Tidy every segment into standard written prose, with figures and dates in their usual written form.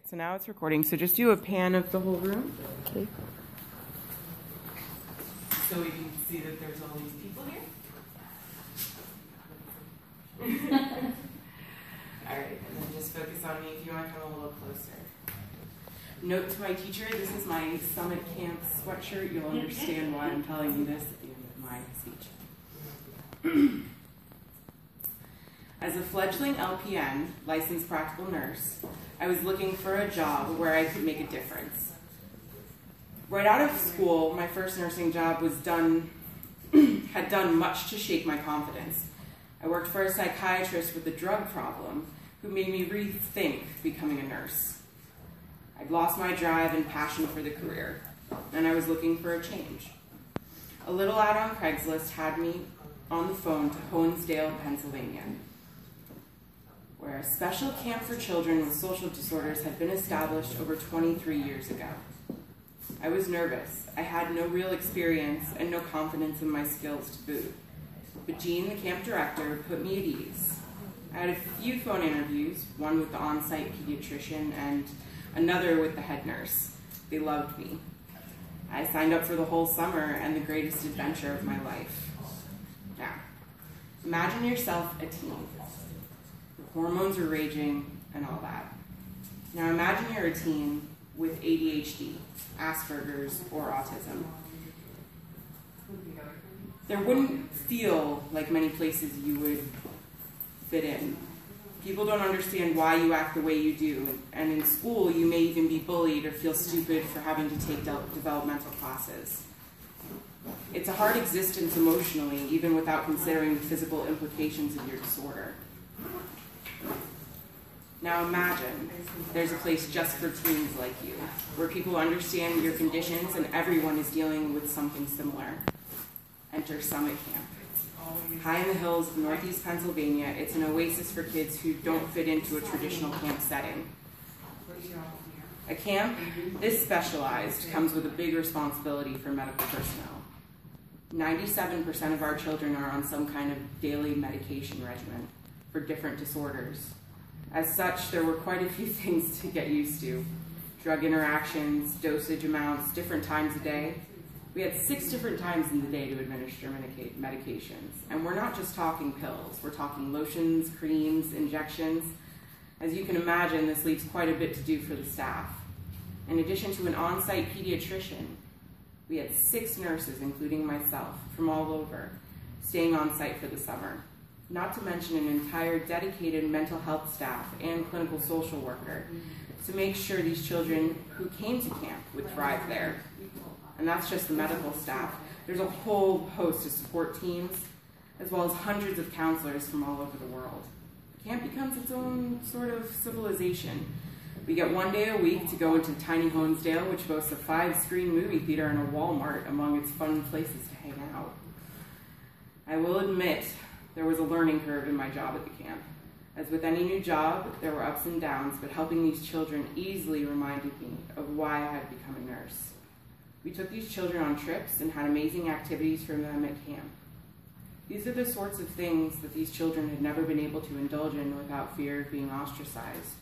So now it's recording, so just do a pan of the whole room. Okay. So we can see that there's all these people here. All right, and then just focus on me if you want to come a little closer. Note to my teacher, this is my Summit Camp sweatshirt. You'll understand why I'm telling you this at the end of my speech. As a fledgling LPN, licensed practical nurse, I was looking for a job where I could make a difference. Right out of school, my first nursing job had done much to shake my confidence. I worked for a psychiatrist with a drug problem who made me rethink becoming a nurse. I'd lost my drive and passion for the career, and I was looking for a change. A little ad on Craigslist had me on the phone to Honesdale, Pennsylvania, where a special camp for children with social disorders had been established over 23 years ago. I was nervous. I had no real experience and no confidence in my skills to boot. But Jean, the camp director, put me at ease. I had a few phone interviews, one with the on-site pediatrician and another with the head nurse. They loved me. I signed up for the whole summer and the greatest adventure of my life. Now, imagine yourself a teen. The hormones are raging and all that. Now imagine you're a teen with ADHD, Asperger's, or autism. There wouldn't feel like many places you would fit in. People don't understand why you act the way you do, and in school you may even be bullied or feel stupid for having to take developmental classes. It's a hard existence emotionally, even without considering the physical implications of your disorder. Now imagine there's a place just for teens like you, where people understand your conditions and everyone is dealing with something similar. Enter Summit Camp. High in the hills of northeast Pennsylvania, it's an oasis for kids who don't fit into a traditional camp setting. A camp this specialized comes with a big responsibility for medical personnel. 97% of our children are on some kind of daily medication regimen for different disorders. As such, there were quite a few things to get used to. Drug interactions, dosage amounts, different times a day. We had 6 different times in the day to administer medications. And we're not just talking pills, we're talking lotions, creams, injections. As you can imagine, this leaves quite a bit to do for the staff. In addition to an on-site pediatrician, we had 6 nurses, including myself, from all over, staying on site for the summer. Not to mention an entire dedicated mental health staff and clinical social worker to make sure these children who came to camp would thrive there. And that's just the medical staff. There's a whole host of support teams, as well as hundreds of counselors from all over the world. Camp becomes its own sort of civilization. We get 1 day a week to go into tiny Honesdale, which boasts a 5-screen movie theater and a Walmart among its fun places to hang out. I will admit, there was a learning curve in my job at the camp. As with any new job, there were ups and downs, but helping these children easily reminded me of why I had become a nurse. We took these children on trips and had amazing activities for them at camp. These are the sorts of things that these children had never been able to indulge in without fear of being ostracized.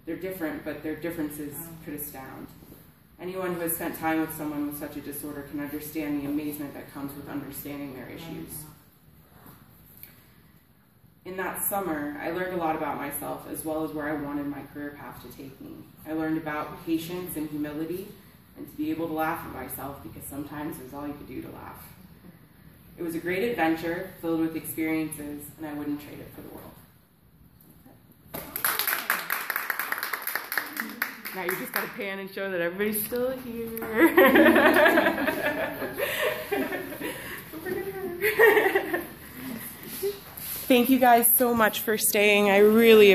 They're different, but their differences could astound. Anyone who has spent time with someone with such a disorder can understand the amazement that comes with understanding their issues. In that summer, I learned a lot about myself as well as where I wanted my career path to take me. I learned about patience and humility and to be able to laugh at myself because sometimes it was all you could do to laugh. It was a great adventure filled with experiences, and I wouldn't trade it for the world. Now you just got to pan and show that everybody's still here. Thank you guys so much for staying. I really